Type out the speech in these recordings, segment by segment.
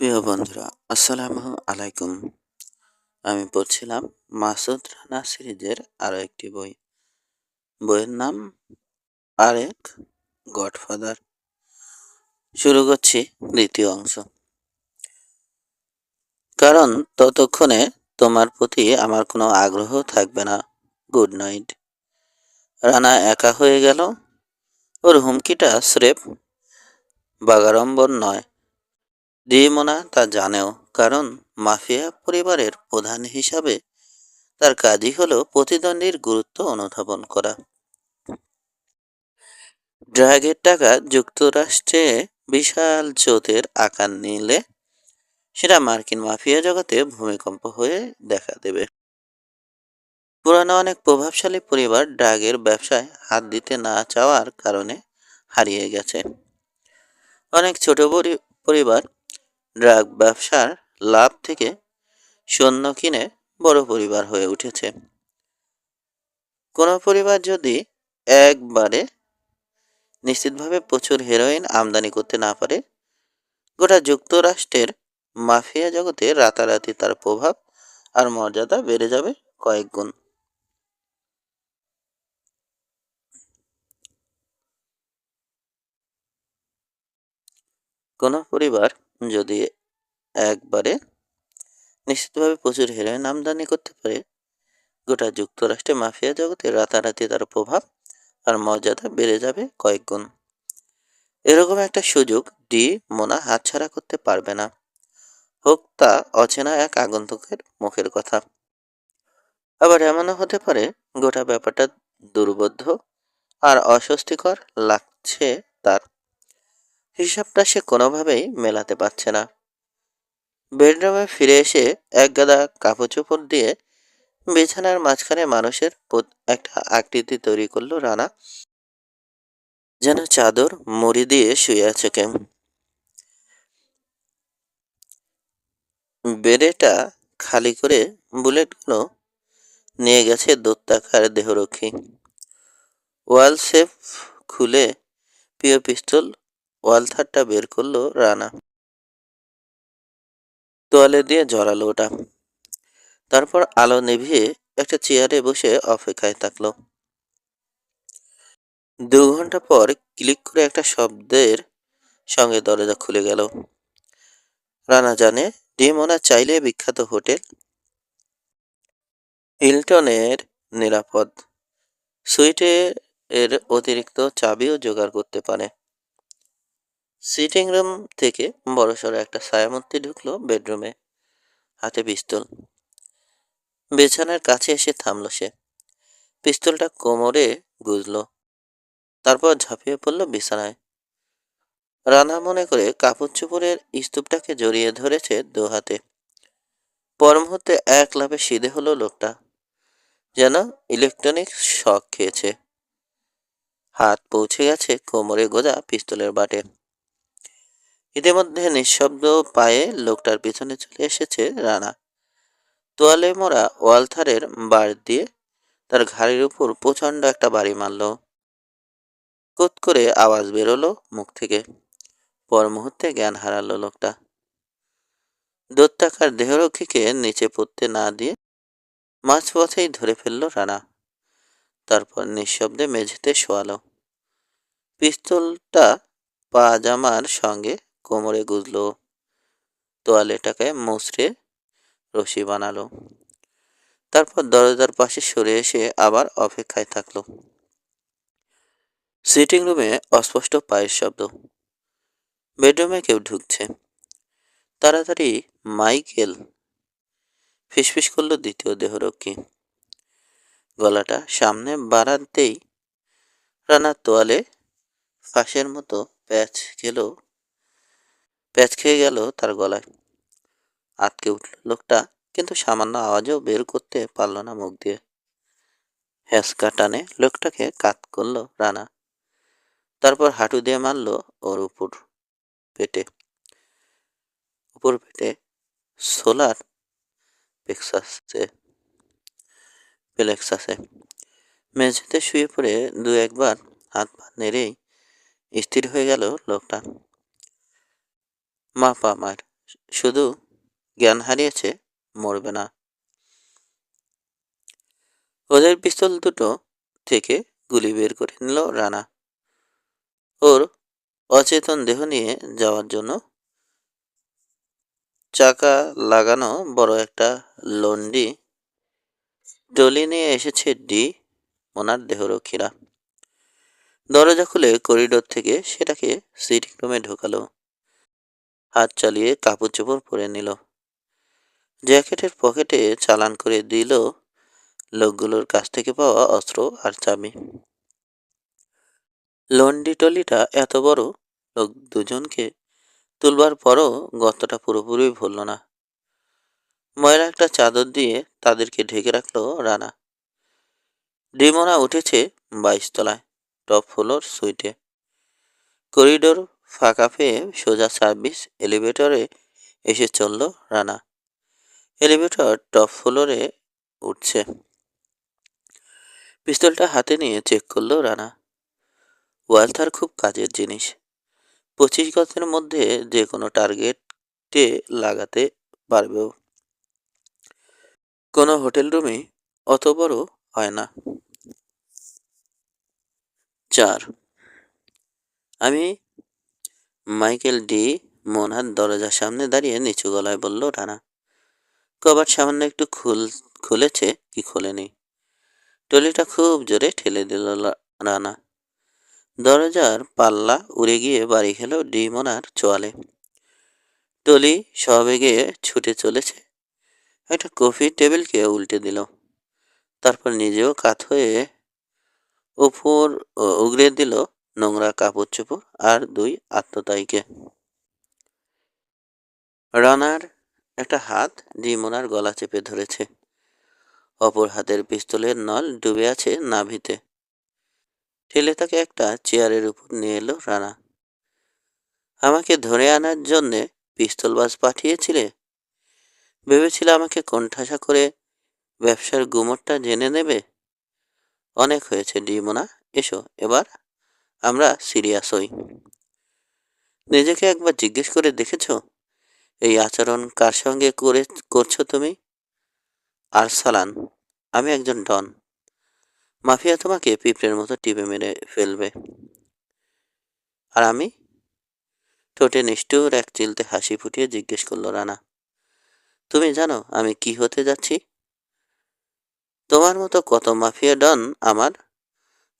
প্রিয় বন্ধুরা, আসসালামু আলাইকুম। আমি পড়ছিলাম মাসুদ রানা সিরিজের আরো একটি বই। বইয়ের নাম আরেক গডফাদার। শুরু করছি দ্বিতীয় অংশ। কারণ ততক্ষণে তোমার প্রতি আমার কোনো আগ্রহ থাকবে না। Good night. রানা একা হয়ে গেল। ওর হুমকিটা স্রেফ বাগাড়ম্বর নয়, দিমোনা তা জানেও। কারণ মাফিয়া পরিবারের প্রধান হিসাবে তার কাজই হলো প্রতিদ্বন্দ্বীর গুরুত্ব অনুধাবন করা। ড্রাগের টাকা যুক্তরাষ্ট্রে বিশাল চোতের আকার নিলে সেটা মার্কিন মাফিয়া জগতে ভূমিকম্প হয়ে দেখা দেবে। পুরানো অনেক প্রভাবশালী পরিবার ড্রাগের ব্যবসায় হাত দিতে না চাওয়ার কারণে হারিয়ে গেছে। অনেক ছোট পরিবার ড্রাগ ব্যবসার লাভ থেকে সৈন্য কিনে বড় পরিবার হয়ে উঠেছে। কোনো পরিবার যদি একবারে নিশ্চিতভাবে প্রচুর হেরোইন আমদানি করতে না পারে, গোটা যুক্তরাষ্ট্রের মাফিয়া জগতে রাতারাতি তার প্রভাব আর মর্যাদা বেড়ে যাবে কয়েক গুণ। কোনো পরিবার যদি একবারে নিশ্চিতভাবে প্রচুর হেরোইন আমদানি করতে পারে, গোটা যুক্তরাষ্ট্রের মাফিয়া জগতে রাতারাতি তার প্রভাব আর মর্যাদা বেড়ে যাবে কয়েক গুণ। এরকম একটা সুযোগ মোনা হাতছাড়া করতে পারবে না, হোক তা অচেনা এক আগন্তুকের মুখের কথা। আবার এমনও হতে পারে গোটা ব্যাপারটা দুর্বোধ্য আর অস্বস্তিকর লাগছে তার। হিসাবটা সে কোনোভাবেই মেলাতে পারছে না। বেডরুমে ফিরে এসে একগাদা কাপড় চোপড় দিয়ে বিছানার মাঝখানে মানুষের একটা আকৃতি তৈরি করলো রানা, যেন চাদর মুড়ি দিয়ে শুয়ে আছে কেউ। বেডেটা খালি করে বুলেটগুলো নিয়ে গেছে দৈত্যাকার দেহরক্ষী। ওয়াল সেফ খুলে প্রিয় পিস্তল ওয়ালথারটা বের করলো রানা। তোয়ালে দিয়ে জড়ালো ওটা। তারপর আলো নিভিয়ে একটা চেয়ারে বসে অপেক্ষায় থাকলো। 2 ঘন্টা পর ক্লিক করে একটা শব্দের সঙ্গে দরজা খুলে গেল। রানা জানে ডিমোনা চাইলে বিখ্যাত হোটেল হিলটনের নিরাপদ সুইটে এর অতিরিক্ত চাবিও জোগাড় করতে পারে। সিটিং রুম থেকে বড়সড় একটা ছায়ামূর্তি ঢুকলো বেডরুমে, হাতে পিস্তল। বিছানার কাছে এসে থামলো সে। পিস্তলটা কোমরে গুজলো, তারপর ঝাঁপিয়ে পড়লো বিছানায়। রানা মনে করে কাপড় চোপড়ের স্তূপটাকে জড়িয়ে ধরেছে 2 হাতে। পর মুহূর্তে এক লাফে সিধে হলো লোকটা, যেন ইলেকট্রনিক শক খেয়েছে। হাত পৌঁছে গেছে কোমরে গোজা পিস্তলের বাটে। ইতিমধ্যে নিঃশব্দ পায়ে লোকটার পিছনে চলে এসেছে রানা। তোয়ালে মোড়া ওয়ালথারের বার দিয়ে তার ঘাড়ির উপর প্রচন্ড একটা বাড়ি মারল। কুত করে আওয়াজ বেরোলো মুখ থেকে। পর মুহূর্তে জ্ঞান হারালো লোকটা। দৈত্যাকার দেহরক্ষীকে নিচে পড়তে না দিয়ে মাঝপথেই ধরে ফেলল রানা। তারপর নিঃশব্দে মেঝেতে শোয়ালো। পিস্তলটা পাজামার সঙ্গে কোমরে গুজলো। তোয়ালেটাকে মুচড়ে রশি বানালো। তারপর দরজার পাশে সরে এসে আবার অপেক্ষায় থাকলো। সিটিং রুমে অস্পষ্ট পায়ের শব্দ। বেডরুমে কেউ ঢুকছে। তাড়াতাড়ি মাইকেল, ফিসফিস করলো দ্বিতীয় দেহরক্ষী। গলাটা সামনে বাড়াতেই রানার তোয়ালে ফাঁসের মতো প্যাচ খেয়ে গেল তার গলায়। আটকে উঠল লোকটা, কিন্তু সামান্য আওয়াজও বের করতে পারল না মুখ দিয়ে। হ্যাঁচকা টানে লোকটাকে কাত করলো রানা। তারপর হাঁটু দিয়ে মারল ওর পেটে উপর পেটে সোলার প্লেক্সাসে। মেঝেতে শুয়ে পড়ে 2-1 বার হাত পা নেড়েই স্থির হয়ে গেল লোকটা। মা পা মার শুধু জ্ঞান হারিয়েছে, মরবে না। ওদের পিস্তল দুটো থেকে গুলি বের করে নিল রানা। ওর অচেতন দেহ নিয়ে যাওয়ার জন্য চাকা লাগানো বড় একটা লন্ডি টলি নিয়ে এসেছে মোনার দেহরক্ষীরা। দরজা খুলে করিডোর থেকে সেটাকে সিটিং রুমে ঢোকালো। হাত চালিয়ে কাপড় চোপড় পরে নিল। জ্যাকেটের পকেটে চালান করে দিল লোকগুলোর কাছ থেকে পাওয়া অস্ত্র আর চাবি। লন্ডি টলিটা এত বড়, লোক দুজনকে তুলবার পরও গর্তটা পুরোপুরি ভরল না। ময়লা একটা চাদর দিয়ে তাদেরকে ঢেকে রাখলো রানা। ডিমোনা উঠেছে 22 তলায়, টপ ফ্লোর সুইটে। করিডোর ফাঁকা পেয়ে সোজা সার্ভিস এলিভেটরে এসে চলল রানা। এলিভেটর টপ ফ্লোরে উঠছে। পিস্তলটা হাতে নিয়ে চেক করলো রানা। ওয়ালথার খুব কাজের জিনিস। 25 গজের মধ্যে যে কোনো টার্গেটে লাগাতে পারবেও। কোনো হোটেল রুমে অত বড় হয় না। 4 আমি মাইকেল ডি মোনার দরজার সামনে দাঁড়িয়ে নিচু গলায় বলল রানা। কবাট সামান্য একটু খুলেছে কি খোলেনি। টলিটা খুব জোরে ঠেলে দিল রানা। দরজার পাল্লা উড়ে গিয়ে বাড়ি খেল ডি মোনার চোয়ালে। টলি সবেগে ছুটে চলেছে, একটা কফি টেবিলকে উল্টে দিল। তারপর নিজেও কাত হয়ে উপর উগড়ে দিল নোংরা কাপড় চোপড় আর 2 আত্মতায়ীকে। রানার একটা হাত ডিমোনার গলা চেপে ধরেছে। অপর হাতের পিস্তলের নল ডুবে আছে নাভিতে। ঠেলে তাকে একটা চেয়ারের উপর নিয়ে এলো রানা। আমাকে ধরে আনার জন্যে পিস্তলবাজ পাঠিয়েছিলে? ভেবেছিলে আমাকে কোণঠাসা করে ব্যবসার গুমরটা জেনে নেবে? অনেক হয়েছে ডিমোনা, এসো এবার আমরা সিরিয়াস হই। নিজেকে একবার জিজ্ঞেস করে দেখেছো এই আচরণ কার সঙ্গে করছো তুমি? আরসালান, আমি একজন ডন। মাফিয়া তোমাকে পিঁপড়ের মতো টিপে মেরে ফেলবে। আর আমি? ঠোঁটে নিষ্ঠুর এক চিলতে হাসি ফুটিয়ে জিজ্ঞেস করল রানা। তুমি জানো আমি কি হতে যাচ্ছি? তোমার মতো কত মাফিয়া ডন আমার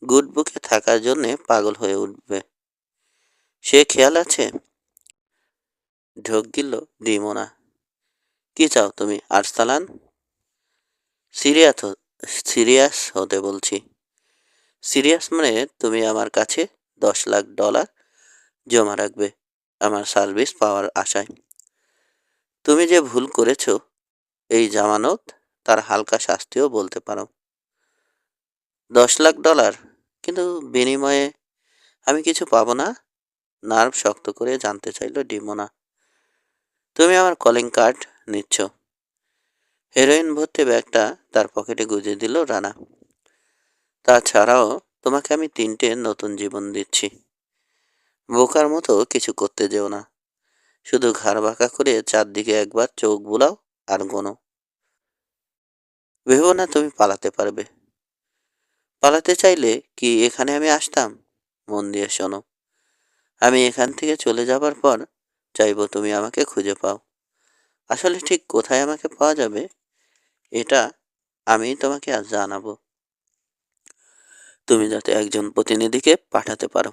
গুড বুকে থাকার জন্যে পাগল হয়ে উঠবে, সে খেয়াল আছে? ঢোক গিলল ডিমোনা। কি চাও তুমি আরসালান? সিরিয়াস সিরিয়াস হতে বলছি। সিরিয়াস মানে তুমি আমার কাছে $10 লাখ জমা রাখবে আমার সার্ভিস পাওয়ার আশায়। তুমি যে ভুল করেছো এই জামানত তার হালকা শাস্তিও বলতে পারো। $10 লাখ, কিন্তু বিনিময়ে আমি কিছু পাবো না? নার্ভ শক্ত করে জানতে চাইল ডিমোনা। তুমি আমার কলিং কার্ড নিচ্ছ? হেরোইন ভর্তি ব্যাগটা তার পকেটে গুজে দিল রানা। তাছাড়াও তোমাকে আমি 3টে নতুন জীবন দিচ্ছি। বোকার মতো কিছু করতে যেও না। শুধু ঘাড় বাঁকা করে চারদিকে একবার চোখ বুলাও আর গোনো। ভেবো না তুমি পালাতে পারবে। পালাতে চাইলে কি এখানে আমি আসতাম? মন দিয়ে শোনো। আমি এখান থেকে চলে যাবার পর চাইবো তুমি আমাকে খুঁজে পাও। আসলে ঠিক কোথায় আমাকে পাওয়া যাবে এটা আমি তোমাকে আজ জানাবো, তুমি যাতে একজন প্রতিনিধিকে পাঠাতে পারো।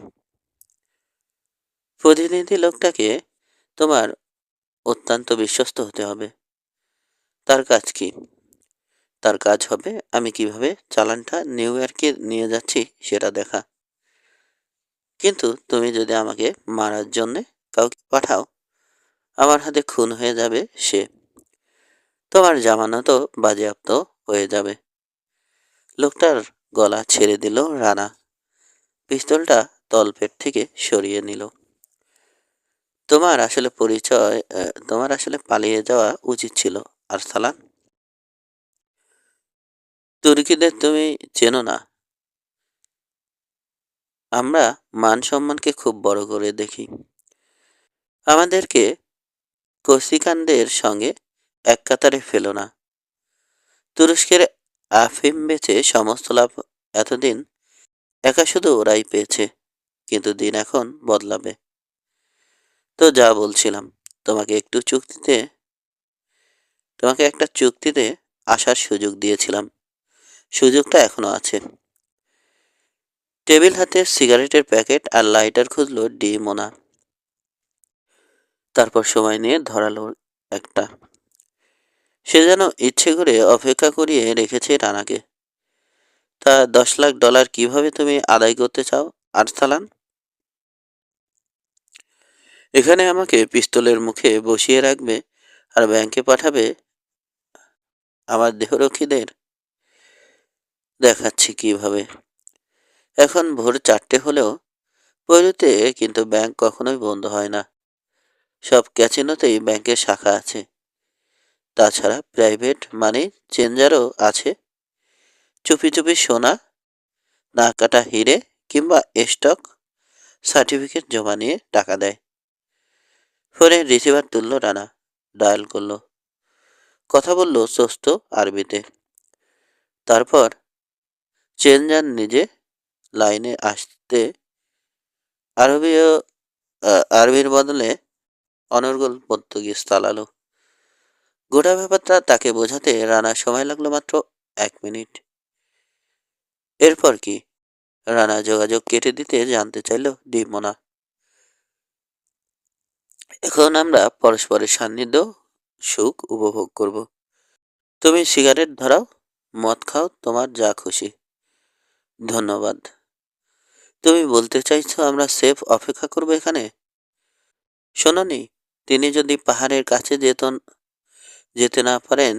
প্রতিনিধি লোকটাকে তোমার অত্যন্ত বিশ্বস্ত হতে হবে। তার কাজ কি? তার কাজ হবে আমি কিভাবে চালানটা নিউ ইয়র্কে নিয়ে যাচ্ছি সেটা দেখা। কিন্তু তুমি যদি আমাকে মারার জন্যে কাউকে পাঠাও, আমার হাতে খুন হয়ে যাবে সে। তোমার জামানতও বাজেয়াপ্ত হয়ে যাবে। লোকটার গলা ছেড়ে দিল রানা। পিস্তলটা তলপেট থেকে সরিয়ে নিল। তোমার আসলে পালিয়ে যাওয়া উচিত ছিল আরসালান। তুর্কিদের তুমি চেনো না। আমরা মান সম্মানকে খুব বড় করে দেখি। আমাদেরকে কৌশিকানদের সঙ্গে এক কাতারে ফেলো না। তুরস্কের আফিম বেচে সমস্ত লাভ এতদিন একা শুধু ওরাই পেয়েছে, কিন্তু দিন এখন বদলাবে। তো যা বলছিলাম, তোমাকে একটু চুক্তিতে তোমাকে একটা চুক্তিতে আসার সুযোগ দিয়েছিলাম, সুযোগটা এখনো আছে। টেবিল হাতে সিগারেটের প্যাকেট আর লাইটার খুঁজলো মোনা। তারপর সময় নিয়ে ধরালো একটা। সে যেন ইচ্ছে করে অপেক্ষা করিয়ে রেখেছে রানাকে। তা $10 লাখ কিভাবে তুমি আদায় করতে চাও আরসালান? এখানে আমাকে পিস্তলের মুখে বসিয়ে রাখবে আর ব্যাংকে পাঠাবে আমার দেহরক্ষীদের? দেখাচ্ছি কিভাবে। এখন ভোর 4টে হলেও পৈরুতে কিন্তু ব্যাংক কখনোই বন্ধ হয় না। সব ক্যাসিনোতেই ব্যাংকের শাখা আছে। তাছাড়া প্রাইভেট মানি চেঞ্জারও আছে। চুপি চুপি সোনা, না কাটা হিরে কিংবা স্টক সার্টিফিকেট জমা নিয়ে টাকা দেয়। ফোনে রিসিভার তুলল রানা, ডায়াল করলো, কথা বলল চোস্ত আরবিতে। তারপর চেঞ্জার নিজে লাইনে আসতে আরবীয় আরবির বদলে অনর্গল পর্তুগিজ চালালো। গোটা ব্যাপারটা তাকে বোঝাতে রানার সময় লাগলো মাত্র 1 মিনিট। এরপর কি? রানা যোগাযোগ কেটে দিতে জানতে চাইল মোনা। এখন আমরা পরস্পরের সান্নিধ্য সুখ উপভোগ করব। তুমি সিগারেট ধরাও, মদ খাও, তোমার যা খুশি। ধন্যবাদ। তুমি বলতে চাইছো আমরা সেফ অপেক্ষা করবো এখানে? শোনোনি, তিনি যদি পাহাড়ের কাছে যেতে না পারেন,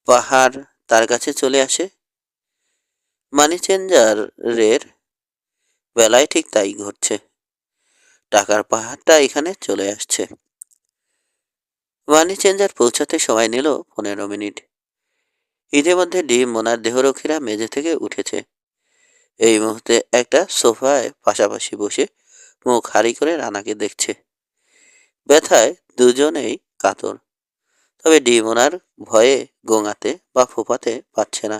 পাহাড় তার কাছে চলে আসে। মানি চেঞ্জারের বেলায় ঠিক তাই ঘটছে। টাকার পাহাড়টা এখানে চলে আসছে। মানি চেঞ্জার পৌঁছাতে সময় নিল 15 মিনিট। ইতিমধ্যে মোনার দেহরক্ষীরা মেঝে থেকে উঠেছে। এই মুহূর্তে একটা সোফায় পাশাপাশি বসে মুখ হারি করে রানাকে দেখছে। ব্যথায় দুজনেই কাতর, তবে মোনার ভয়ে গোঙাতে বা ফোপাতে পারছে না।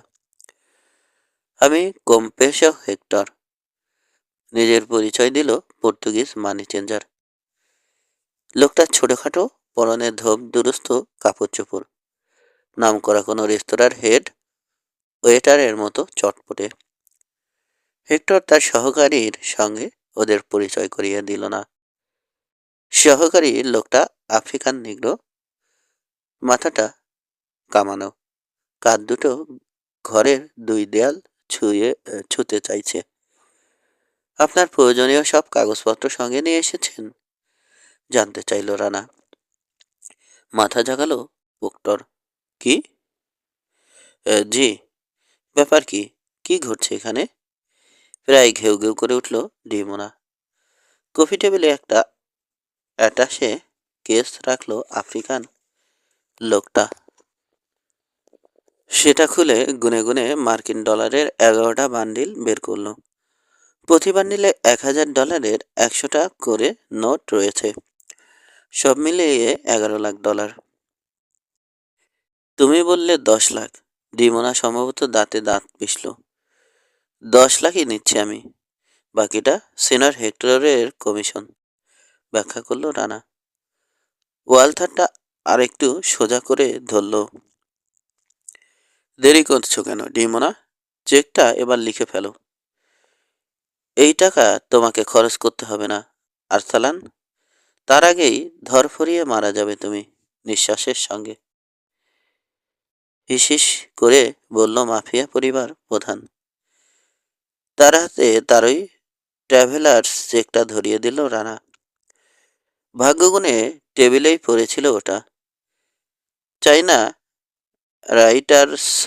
আমি কম্পেশো হেক্টর, নিজের পরিচয় দিল পর্তুগিজ মানি চেঞ্জার। লোকটা ছোটখাটো, পরনে ধোপ দুরস্ত কাপড় চোপড়, নাম করা কোনো রেস্তোরাঁর হেড ওয়েটারের মতো চটপটে। হেক্টর তার সহকারীর সঙ্গে ওদের পরিচয় করিয়ে দিল না। সহকারী লোকটা আফ্রিকান নিগ্রো, মাথাটা কামানো, কাঁধ দুটো ঘরের 2 দেয়াল ছুঁতে চাইছে। আপনার প্রয়োজনীয় সব কাগজপত্র সঙ্গে নিয়ে এসেছেন? জানতে চাইল রানা। মাথা জাগালো হেক্টর। কি? জি। ব্যাপার কি? কি ঘটছে এখানে? প্রায় ঘেউ ঘেউ করে উঠল মোনা। কফি টেবিলে একটা অ্যাটাশে কেস রাখলো আফ্রিকান লোকটা। সেটা খুলে গুনে গুনে মার্কিন ডলারের 11টা বান্ডিল বের করলো। প্রতি বান্ডিলে $1000 100টা করে নোট রয়েছে। সব মিলিয়ে $11 লাখ। তুমি বললে 10 লাখ। ডিমোনা সম্ভবত দাঁতে দাঁত পিষল। 10 লাখই নিচ্ছি আমি, বাকিটা সিনিয়র হেক্টরের কমিশন, ব্যাখ্যা করলো রানা। ওয়ালথারটা আরেকটু সোজা করে ধরল। দেরি করছো কেন ডিমোনা? চেকটা এবার লিখে ফেলো। এই টাকা তোমাকে খরচ করতে হবে না আরসালান। তার আগেই ধরফরিয়ে মারা যাবে তুমি নিঃশ্বাসের সঙ্গে। হিসিস করে বলল মাফিয়া পরিবার প্রধান। তার হাতে তারই ট্রাভেলার্স চেকটা ধরিয়ে দিল রানা। ভাগ্যগুণে টেবিলেই পড়েছিল ওটা। চাই না রাইটার স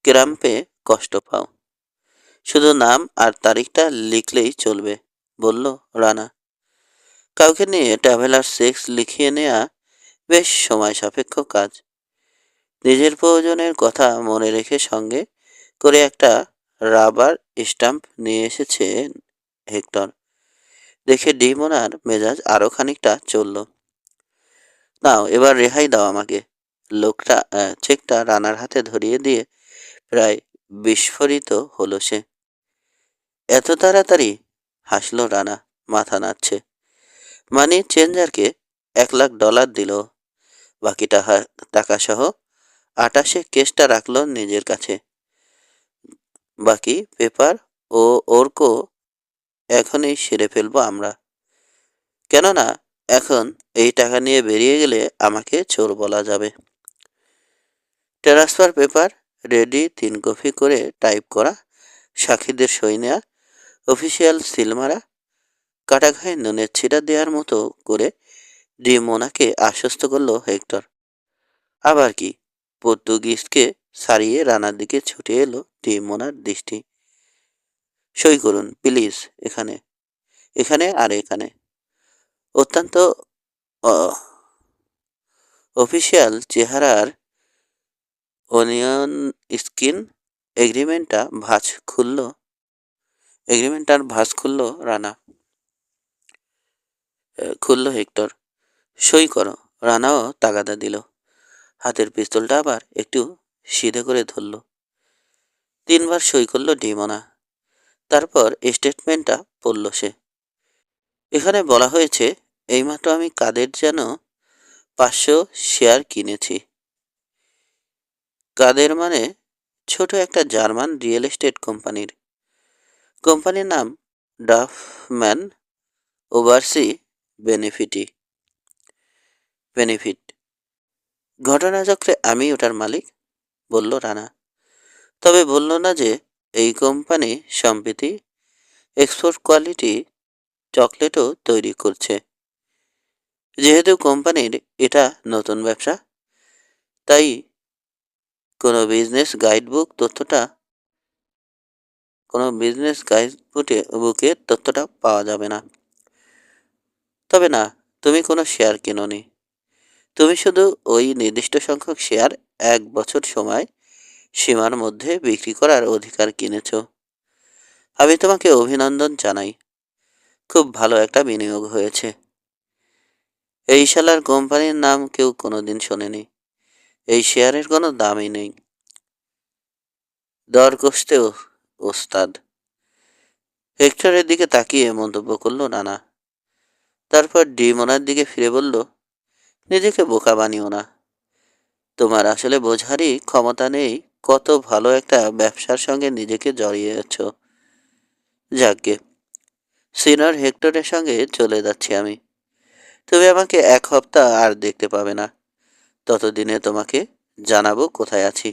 ক্রাম্পে কষ্ট পাও। শুধু নাম আর তারিখটা লিখলেই চলবে, বলল রানা। কাউকে নিয়ে ট্রাভেলার চেক লিখিয়ে নেওয়া বেশ সময় সাপেক্ষ কাজ। নিজের প্রয়োজনের কথা মনে রেখে সঙ্গে করে একটা রাবার স্টাম্প নিয়ে এসেছেন হেক্টর। দেখে মোনার মেজাজ আরো খানিকটা চলল। নাও এবার রেহাই দাও আমাকে। লোকটা চেকটা রানার হাতে ধরিয়ে দিয়ে প্রায় বিস্ফোরিত হলো সে। এত তাড়াতাড়ি? হাসলো রানা, মাথা নাড়ছে। মানি চেঞ্জারকে $1,00,000 দিল। বাকি টাকা সহ 28 কেসটা রাখলো নিজের কাছে। বাকি পেপার ও ওরকো এখনই সেরে ফেলবো আমরা। কেননা এখন এই টাকা নিয়ে বেরিয়ে গেলে আমাকে চোর বলা যাবে। ট্রান্সফার পেপার রেডি, 3 কপি করে টাইপ করা, সাক্ষীদের সই নেয়া, অফিসিয়াল সিল মারা। কাটা ঘায়ে নুনের ছিটা দেওয়ার মতো করে মোনাকে আশ্বস্ত করলো হেক্টর। আবার কি? পর্তুগিজকে সারিয়ে রানার দিকে ছুটে এলো মোনার দৃষ্টি। সই করুন প্লিজ, এখানে, এখানে আর এখানে। অত্যন্ত অফিসিয়াল চেহারার অনিয়ন স্কিন এগ্রিমেন্টটার ভাঁজ খুলল রানা। খুলল হেক্টর। সই করো। রানাও তাগাদা দিল। হাতের পিস্তলটা আবার একটু সিধে করে ধরল। 3 বার সই করল ডিমোনা। তারপর স্টেটমেন্টটা পড়ল সে। এখানে বলা হয়েছে, এইমাত্র আমি কাদের যেন 500 শেয়ার কিনেছি। কাদের মানে ছোট একটা জার্মান রিয়েল এস্টেট কোম্পানির। কোম্পানির নাম ডাফম্যান ওভারসি বেনিফিট। ঘটনাচক্রে আমি ওটার মালিক, বলল রানা। তবে বলল না যে এই কোম্পানি সম্প্রতি এক্সপোর্ট কোয়ালিটি চকলেটও তৈরি করছে। যেহেতু কোম্পানির এটা নতুন ব্যবসা, তাই কোনো বিজনেস বুকের তথ্যটা পাওয়া যাবে না। তবে না, তুমি কোনো শেয়ার কেননি। তুমি শুধু ওই নির্দিষ্ট সংখ্যক শেয়ার 1 বছর সময় সীমার মধ্যে বিক্রি করার অধিকার কিনেছ। আমি তোমাকে অভিনন্দন জানাই। খুব ভালো একটা বিনিয়োগ হয়েছে। এই শালার কোম্পানির নাম কেউ কোনোদিন শোনেনি। এই শেয়ারের কোনো দামই নেই। দর কষতে ওস্তাদ। হেক্টরের দিকে তাকিয়ে মন্তব্য করল নানা। তারপর ডিমোনার দিকে ফিরে বলল, নিজেকে বোকা বানিও না। তোমার আসলে বোঝারই ক্ষমতা নেই কত ভালো একটা ব্যবসার সঙ্গে নিজেকে জড়িয়েছ। যাকগে, সিনিয়র হেক্টরের সঙ্গে চলে যাচ্ছি আমি। তুমি আমাকে 1 সপ্তাহ আর দেখতে পাবে না। ততদিনে তোমাকে জানাবো কোথায় আছি।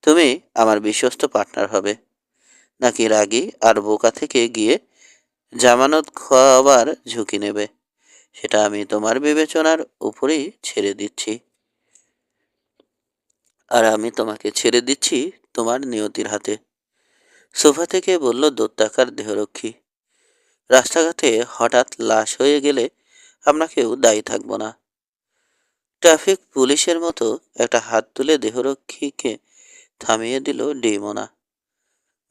তুমি আমার বিশ্বস্ত পার্টনার হবে, নাকি রাগী আর বোকা থেকে গিয়ে জামানত খাওয়াবার ঝুঁকি নেবে, সেটা আমি তোমার বিবেচনার উপরেই ছেড়ে দিচ্ছি। আর আমি তোমাকে ছেড়ে দিচ্ছি তোমার নিয়তির হাতে। সোফা থেকে বলল দৈত্যাকার দেহরক্ষী। রাস্তাঘাটে হঠাৎ লাশ হয়ে গেলে আমরা কেউ দায়ী থাকব না। ট্রাফিক পুলিশের মতো একটা হাত তুলে দেহরক্ষীকে থামিয়ে দিল ডিমোনা।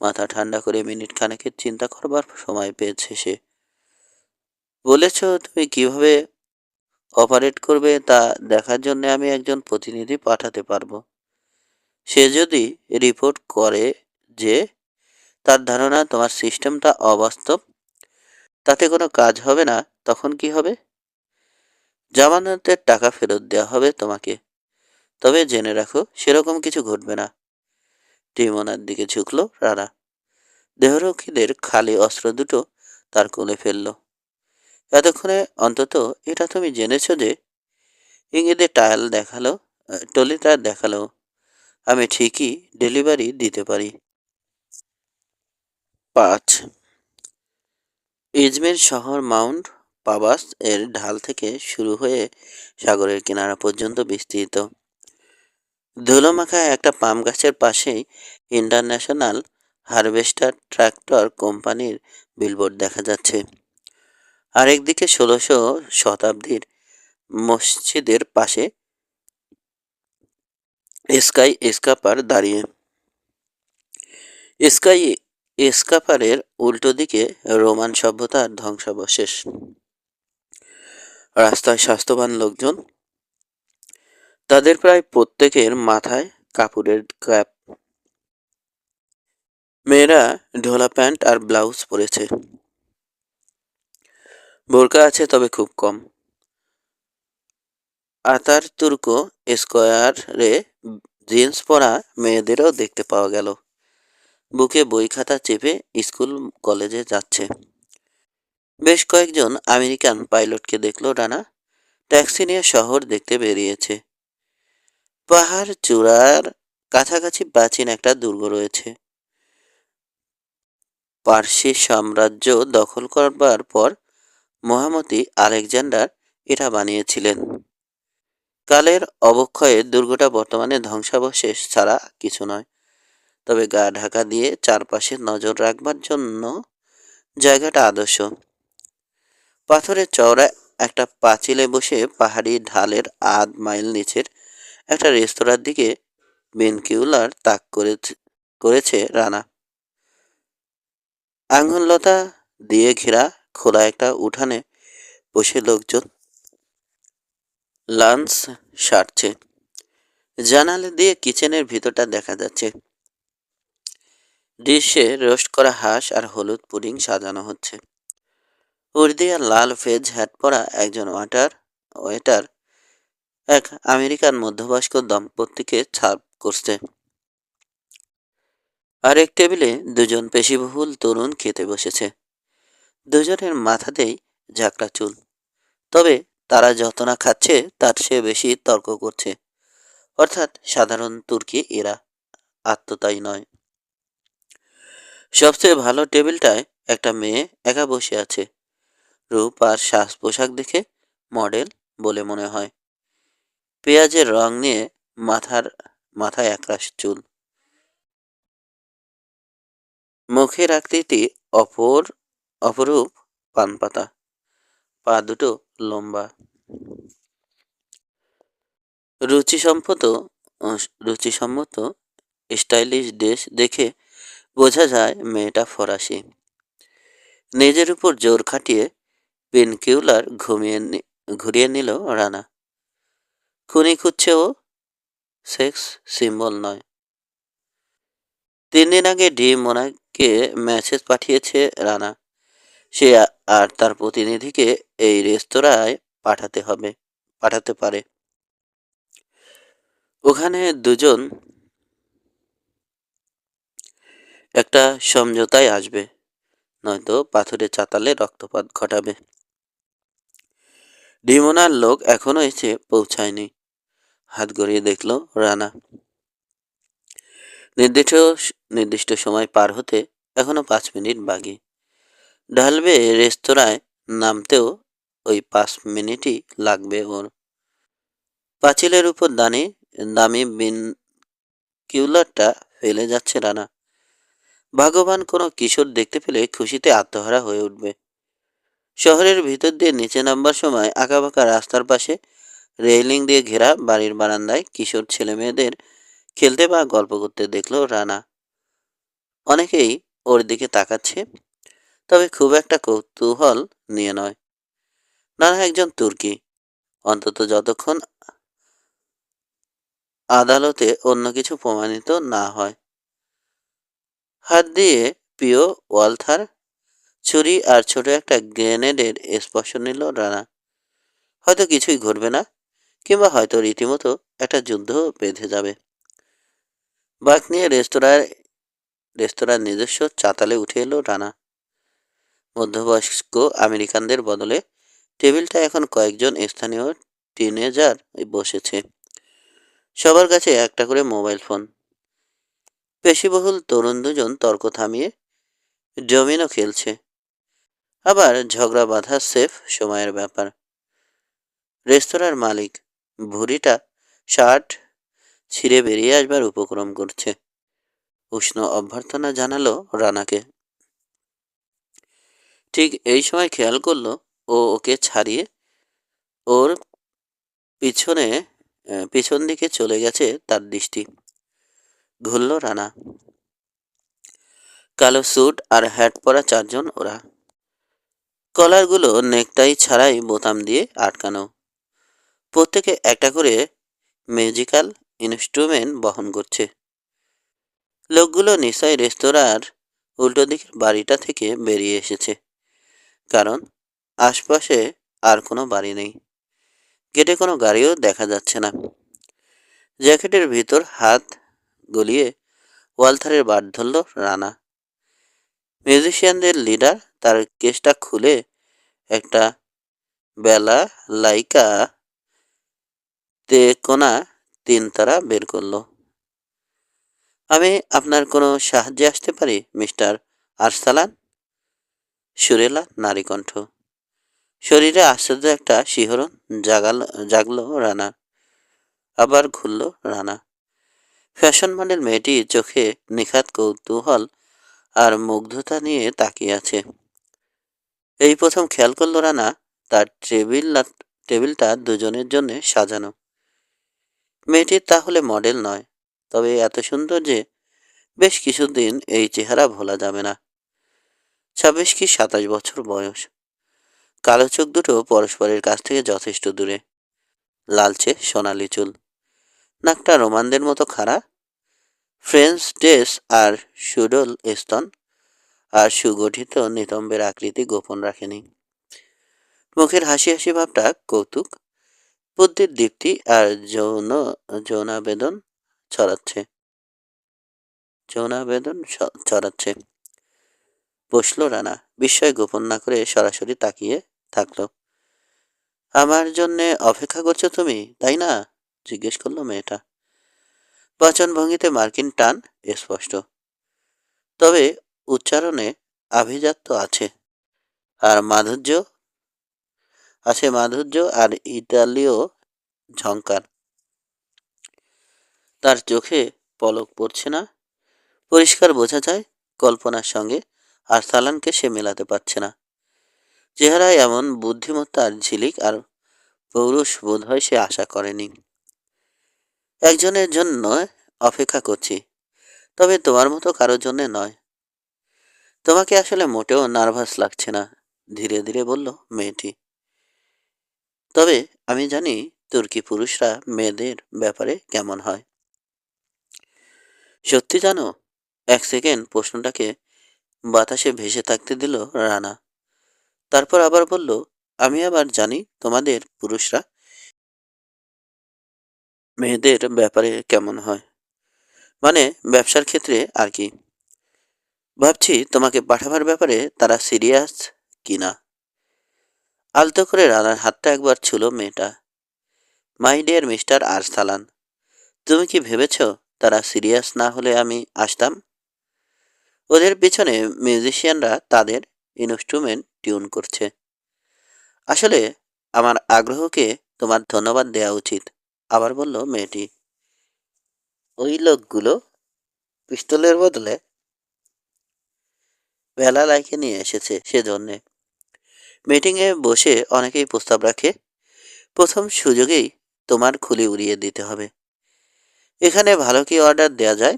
মাথা ঠান্ডা করে মিনিট খানেকের চিন্তা করবার সময় পেয়েছে সে। বলেছ তুমি কিভাবে অপারেট করবে তা দেখার জন্য আমি একজন প্রতিনিধি পাঠাতে পারবো। সে যদি রিপোর্ট করে যে তার ধারণা তোমার সিস্টেমটা অবাস্তব, তাতে কোনো কাজ হবে না, তখন কি হবে? জামানতের টাকা ফেরত দেওয়া হবে তোমাকে। তবে জেনে রাখো, সেরকম কিছু ঘটবে না। ডিমোনার দিকে ঝুঁকলো রানা। দেহরক্ষীদের খালি অস্ত্র দুটো তার কোলে ফেলল। এতক্ষণে অন্তত এটা তুমি জেনেছ যে ইংরেজি টলিটা দেখালো আমি ঠিকই ডেলিভারি দিতে পারি। 5 ইজমির শহর মাউন্ট পাবাস এর ঢাল থেকে শুরু হয়ে সাগরের কিনারা পর্যন্ত বিস্তৃত। ধুলোমাখা একটা পাম গাছের পাশেই ইন্টারন্যাশনাল হারভেস্টার ট্রাক্টর কোম্পানির বিলবোর্ড দেখা যাচ্ছে। আরেকদিকে 16শো শতাব্দীর মসজিদের পাশে স্কাই স্কাপার দাঁড়িয়ে। স্কাই স্কাপারের উল্টো দিকে রোমান সভ্যতার ধ্বংসাবশেষ। রাস্তায় স্বাস্থ্যবান লোকজন, তাদের প্রায় প্রত্যেকের মাথায় কাপড়ের ক্যাপ। মেয়েরা ঢোলা প্যান্ট আর ব্লাউজ পরেছে। বোরকা আছে তবে খুব কম। আতার তুর্কো স্কোয়ারে জিন্স পরা মেয়েদেরও দেখতে পাওয়া গেল। বুকে বই খাতা চেপে স্কুল কলেজে যাচ্ছে। বেশ কয়েকজন আমেরিকান পাইলটকে দেখল রানা। ট্যাক্সি নিয়ে শহর দেখতে বেরিয়েছে। পাহাড় চূড়ার কাছাকাছি প্রাচীন একটা দুর্গ রয়েছে। পার্সি সাম্রাজ্য দখল করবার পর মহামতি আলেকজান্ডার এটা বানিয়েছিলেন। কালের অবক্ষয়ে দুর্গটা বর্তমানে ধ্বংসাবশেষ ছাড়া কিছু নয়। তবে গা ঢাকা দিয়ে চারপাশে নজর রাখবার জন্য জায়গাটা আদর্শ। পাথরের চওড়া একটা পাঁচিলে বসে পাহাড়ি ঢালের আধ মাইল নিচের একটা রেস্তোরাঁর দিকে বেনকিউলার তাক করেছে রানা। আঙুললতা দিয়ে ঘেরা খোলা একটা উঠানে বসে লোকজন লাঞ্চ সারছে। জানালা দিয়ে কিচেনের ভিতরটা দেখা যাচ্ছে। ডিশে রোস্ট করা হাঁস আর হলুদ পুডিং সাজানো হচ্ছে। উর্দি আর লাল ফেজ হ্যাট পরা একজন ওয়েটার এক আমেরিকান মধ্যবয়স্ক দম্পতিকে সার্ভ করছে। আর এক টেবিলে দুজন পেশিবহুল তরুণ খেতে বসেছে। দুজনের মাথাতেই ঝাঁকড়া চুল। তবে তারা যত না খাচ্ছে তার চেয়ে বেশি তর্ক করছে। অর্থাৎ সাধারণ তুর্কি এরা, আত্মতাই নয়। সবচেয়ে ভালো টেবিলটায় একটা মেয়ে একা বসে আছে। রূপ আর সাজ পোশাক দেখে মডেল বলে মনে হয়। পেঁয়াজের রং নিয়ে মাথায় একরাশ চুল। মুখের আকৃতি অপরূপ পানপাতা। পা দুটো লম্বা। রুচিসম্মত রুচিসম্মত স্টাইলিশ ড্রেস দেখে বোঝা যায় মেয়েটা ফরাসি। নিজের উপর জোর খাটিয়ে পেনকিউলার ঘুরিয়ে নিল রানা। খুনি খুঁজছে ও, সেক্স সিম্বল নয়। 3 দিন আগে মোনাকে মেসেজ পাঠিয়েছে রানা। সে আর তার প্রতিনিধিকে এই রেস্তোরাঁয় পাঠাতে পারে। ওখানে দুজন একটা সমঝোতায় আসবে, নয়তো পাথরে চাতালে রক্তপাত ঘটাবে। ডিমোনার লোক এখনো এসে পৌঁছায়নি। হাত গড়িয়ে দেখল রানা। নির্দিষ্ট সময় পার হতে এখনো 5 মিনিট বাকি। ঢালবে রেস্তোরাঁয় নামতেও ওই 5 মিনিটই লাগবে ওর। পাঁচিলের উপর দামি কিউলারটা ফেলে যাচ্ছে রানা। ভাগ্যবান কোনো কিশোর দেখতে পেলে খুশিতে আত্মহারা হয়ে উঠবে। শহরের ভিতর দিয়ে নিচে নামবার সময় আঁকাবাঁকা রাস্তার পাশে রেলিং দিয়ে ঘেরা বাড়ির বারান্দায় কিশোর ছেলে মেয়েদের খেলতে বা গল্প করতে দেখলো রানা। অনেকেই ওর দিকে তাকাচ্ছে, তবে খুব একটা কৌতূহল নিয়ে নয়। নানা একজন তুর্কি, অন্তত যতক্ষণ আদালতে অন্য কিছু প্রমাণিত না হয়। হাত দিয়ে প্রিয় ওয়ালথার ছুরি আর ছোট একটা গ্রেনেডের স্পর্শ নিল রানা। হয়তো কিছুই ঘটবে না, কিংবা হয়তো রীতিমতো একটা যুদ্ধ বেঁধে যাবে। বাঁক নিয়ে রেস্তোরাঁর নিজস্ব চাতালে উঠে এলো রানা। মধ্যবয়স্ক আমেরিকানদের বদলে টেবিলটা এখন কয়েকজন স্থানীয় টিনেজার বসেছে। সবার কাছে একটা করে মোবাইল ফোন। পেশিবহুল তরুণ দুজন তর্ক থামিয়ে ডমিনো খেলছে। আবার ঝগড়া বাঁধা সেফ সময়ের ব্যাপার। রেস্তোরাঁর মালিক ভুঁড়িটা শার্ট ছিঁড়ে বেরিয়ে আসবার উপক্রম করছে। উষ্ণ অভ্যর্থনা জানালো রানাকে। ঠিক এই সময় খেয়াল করলো ওকে ছাড়িয়ে ওর পিছন দিকে চলে গেছে তার দৃষ্টি। ঘুরল রানা। কালো স্যুট আর হ্যাট পরা 4 জন ওরা। কলারগুলো নেকটাই ছাড়াই বোতাম দিয়ে আটকানো। প্রত্যেকে একটা করে মিউজিক্যাল ইনস্ট্রুমেন্ট বহন করছে। লোকগুলো নিশ্চয়ই রেস্তোরাঁর উল্টো দিকের বাড়িটা থেকে বেরিয়ে এসেছে, কারণ আশপাশে আর কোনো বাড়ি নেই। গেটে কোনো গাড়িও দেখা যাচ্ছে না। জ্যাকেটের ভিতর হাত গলিয়ে ওয়ালথারের বাট ধরল রানা। মিউজিশিয়ানদের লিডার তার কেসটা খুলে একটা বেলা লাইকা কোনা তিন তারা বের করলো। আমি আপনার কোনো সাহায্যে আসতে পারি মিস্টার আরসালান? সুরেলা নারী কণ্ঠ। শরীরে আশ্চর্য একটা শিহরণ জাগলো রানা। আবার ঘুরল রানা। ফ্যাশন মডেল মেয়েটি চোখে নিখাত কৌতূহল আর মুগ্ধতা নিয়ে তাকিয়ে আছে। এই প্রথম খেয়াল করল রানা তার টেবিলটা দুজনের জন্য সাজানো। মেয়েটি তাহলে মডেল নয়, তবে এত সুন্দর যে বেশ কিছুদিন এই চেহারা ভোলা যাবে না। 26 কি 27 বছর বয়স। কালো চোখ দুটো পরস্পরের কাছ থেকে যথেষ্ট দূরে। লালচে সোনালি চুল। নাকটা রোমানদের মতো খাড়া। ফ্রেঞ্চ ড্রেস আর সুডল স্তন আর সুগঠিত নিতম্বের আকৃতি গোপন রাখেনি। মুখের হাসি হাসি ভাবটা কৌতুক, বুদ্ধির দীপ্তি আর যৌনাবেদন ছড়াচ্ছে। ছড়াচ্ছে। বসলো রানা, বিস্ময় গোপন না করে সরাসরি তাকিয়ে থাকলো। আমার জন্যে অপেক্ষা করছো তুমি, তাই না? জিজ্ঞেস করলো মেয়েটা। বচনভঙ্গিতে মার্কিন টান স্পষ্ট, তবে উচ্চারণে আভিজাত্য আছে। আর মাধুর্য আর ইতালীয় ঝংকার। তার চোখে পলক পড়ছে না। পরিষ্কার বোঝা যায় কল্পনার সঙ্গে আর সালানকে সে মেলাতে পারছে না। চেহারায় এমন বুদ্ধিমত্তার ঝিলিক আর পৌরুষ বোধ হয় সে আশা করেনি। একজনের জন্য অপেক্ষা করছি, তবে তোমার মতো কারোর জন্য নয়। তোমাকে আসলে মোটেও নার্ভাস লাগছে না, ধীরে ধীরে বলল মেয়েটি। তবে আমি জানি তুর্কি পুরুষরা মেয়েদের ব্যাপারে কেমন হয়। সত্যি জানো? এক সেকেন্ড প্রশ্নটাকে বাতাসে ভেসে থাকতে দিল রানা। তারপর আবার বলল, আমি আবার জানি তোমাদের পুরুষরা মেয়েদের ব্যাপারে কেমন হয়, মানে ব্যবসার ক্ষেত্রে আর কি। ভাবছি তোমাকে পাঠাবার ব্যাপারে তারা সিরিয়াস কিনা। আলতো করে রানার হাতটা একবার ছুলো মেয়েটা। মাই ডিয়ার মিস্টার আরসালান, তুমি কি ভেবেছ তারা সিরিয়াস না হলে আমি আসতাম? ওদের পিছনে মিউজিশিয়ানরা তাদের ইনস্ট্রুমেন্ট টিউন করছে। আসলে আমার আগ্রহকে তোমার ধন্যবাদ দেওয়া উচিত, আবার বলল মেয়েটি। ওই লোকগুলো পিস্তলের বদলে ভেলা লাইকে নিয়ে এসেছে সেজন্যে। মিটিংয়ে বসে অনেকেই প্রস্তাব রাখে, প্রথম সুযোগেই তোমার খুলি উড়িয়ে দিতে হবে। এখানে ভালো কি অর্ডার দেয়া যায়?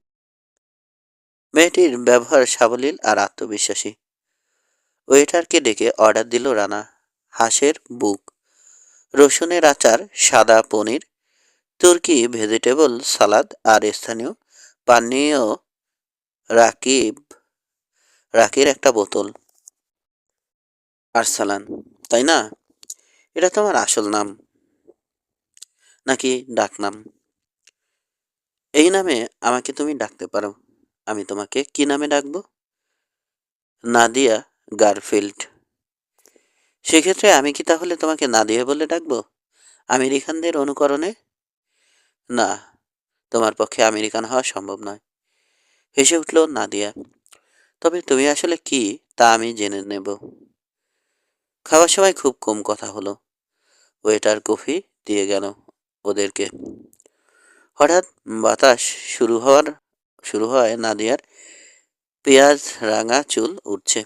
মেয়েটির ব্যবহার সাবলীল আর আত্মবিশ্বাসী। ওয়েটারকে ডেকে অর্ডার দিল রানা। হাঁসের বুক, রসুনের আচার, সাদা পনির, তুর্কি ভেজিটেবল সালাদ আর স্থানীয় পানীয় রাকিব রাকির একটা বোতল। আরসালান, তাই না? এটা তোমার আসল নাম নাকি ডাকনাম? এই নামে আমাকে তুমি ডাকতে পারো। আমি তোমাকে কি নামে ডাকবো? নাদিয়া গারফিল্ড। সেক্ষেত্রে আমি কি তাহলে তোমাকে নাদিয়া বলে ডাকবো, আমেরিকানদের অনুকরণে? না, তোমার পক্ষে আমেরিকান হওয়া সম্ভব নয়। হেসে উঠল নাদিয়া। তবে তুমি আসলে কি তা আমি জেনে নেব। খাওয়ার সময় খুব কম কথা হলো। ওয়েটার কফি দিয়ে গেল ওদেরকে। হঠাৎ বাতাস শুরু হয় নাদিয়ার পেঁয়াজ রাঙা চুল উঠছে।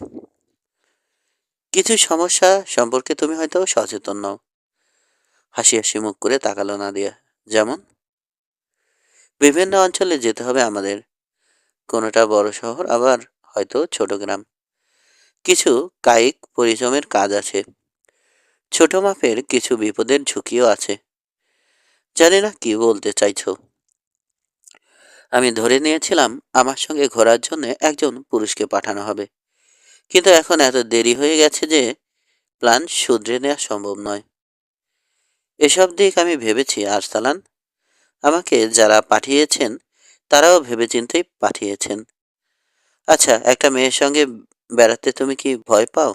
কিছু সমস্যা সম্পর্কে তুমি হয়তো সচেতন নও। হাসি হাসি মুখ করে তাকালো নাদিয়া। যেমন? বিভিন্ন অঞ্চলে যেতে হবে আমাদের, কোনোটা বড় শহর, আবার হয়তো ছোট গ্রাম। কিছু কায়িক পরিশ্রমের কাজ আছে। ছোট মাপের কিছু বিপদের ঝুঁকিও আছে। জানি না কি বলতে চাইছো। আমি ধরে নিয়েছিলাম আমার সঙ্গে ঘোরার জন্য একজন পুরুষকে পাঠানো হবে, কিন্তু এখন এত দেরি হয়ে গেছে যে প্ল্যান শুধরে নেওয়া সম্ভব নয়। এসব দিক আমি ভেবেছি আরসালান। আমাকে যারা পাঠিয়েছেন তারাও ভেবেচিন্তেই পাঠিয়েছেন। আচ্ছা, একটা মেয়ের সঙ্গে বেড়াতে তুমি কি ভয় পাও?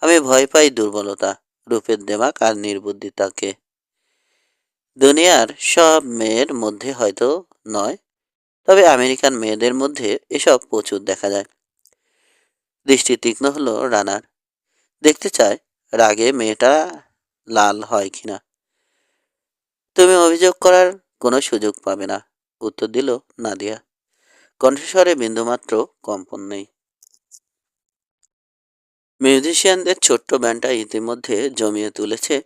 আমি ভয় পাই দুর্বলতা, রূপের দেমাক আর নির্বুদ্ধিতাকে। দুনিয়ার সব মেয়ের মধ্যে হয়তো নয়, তবে আমেরিকান মেয়েদের মধ্যে এসব প্রচুর দেখা যায়। দৃষ্টি তীক্ষ্ণ হলো রানার। দেখতে চায় রাগে মেয়েটা লাল হয় কিনা। তুমি অভিযোগ করার কোনো সুযোগ পাবে না, উত্তর দিল নাদিয়া। কণ্ঠস্বরে বিন্দুমাত্র কম্পন নেই। মিউজিশিয়ানদের ছোট্ট ব্যান্ডটা ইতিমধ্যে জমিয়ে তুলেছে।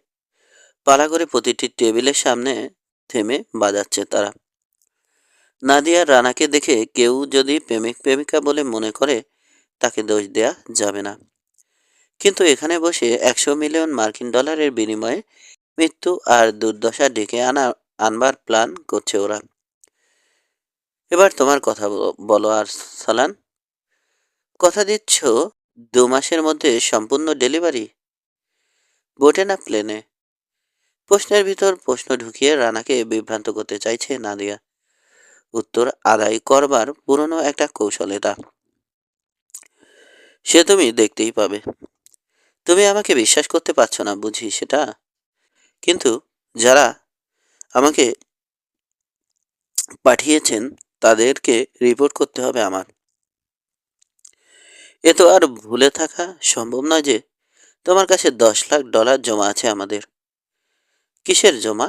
পালা করে প্রতিটি টেবিলের সামনে থেমে বাজাচ্ছে তারা। নাদিয়া রানাকে দেখে কেউ যদি প্রেমিক প্রেমিকা বলে মনে করে তাকে দোষ দেয়া যাবে না, কিন্তু এখানে বসে 100 মিলিয়ন মার্কিন ডলারের বিনিময়ে মৃত্যু আর দুর্দশা ডেকে আনবার প্ল্যান করছে ওরা। এবার তোমার কথা বলো আর সালান। কথা দিচ্ছ 2 মাসের মধ্যে সম্পূর্ণ ডেলিভারি? বোটে না প্লেনে? প্রশ্নের ভিতর প্রশ্ন ঢুকিয়ে রানাকে বিভ্রান্ত করতে চাইছে নাদিয়া। উত্তর আদায় করবার পুরনো একটা কৌশল এটা। সে তুমি দেখতেই পাবে। তুমি আমাকে বিশ্বাস করতে পারছো না বুঝি সেটা, কিন্তু যারা আমাকে পাঠিয়েছেন তাদেরকে রিপোর্ট করতে হবে আমার। এ তো আর ভুলে থাকা সম্ভব নয় যে তোমার কাছে 10 লাখ ডলার জমা আছে আমাদের। কিসের জমা?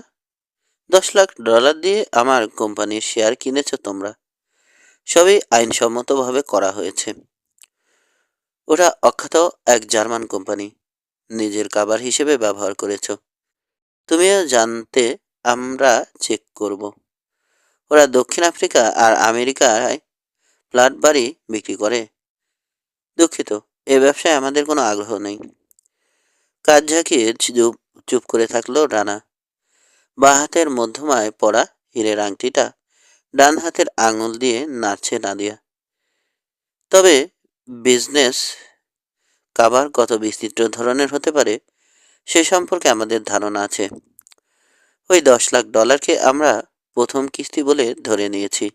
10 লাখ ডলার দিয়ে আমার কোম্পানির শেয়ার কিনেছ তোমরা। সবই আইনসম্মতভাবে করা হয়েছে। ওটা অখ্যাত এক জার্মান কোম্পানি, নিজের কাবার হিসেবে ব্যবহার করেছ। তুমিও জানতে। আমরা চেক করব। ওরা দক্ষিণ আফ্রিকা আর আমেরিকায় ফ্ল্যাট বাড়ি বিক্রি করে। দুঃখিত, এ ব্যবসায় আমাদের কোনো আগ্রহ নেই। কাজ ঝাঁকিয়ে চুপ চুপ করে থাকলো রানা। বাঁ হাতের মধ্যমায় পড়া হীরের আংটিটা ডান হাতের আঙুল দিয়ে নাড়ছে নাদিয়া। তবে বিজনেস কাভার কত বিচিত্র ধরনের হতে পারে সে সম্পর্কে আমাদের ধারণা আছে। ওই 10 লাখ ডলারকে আমরা প্রথম কিস্তি বলে ধরে নিয়েছি।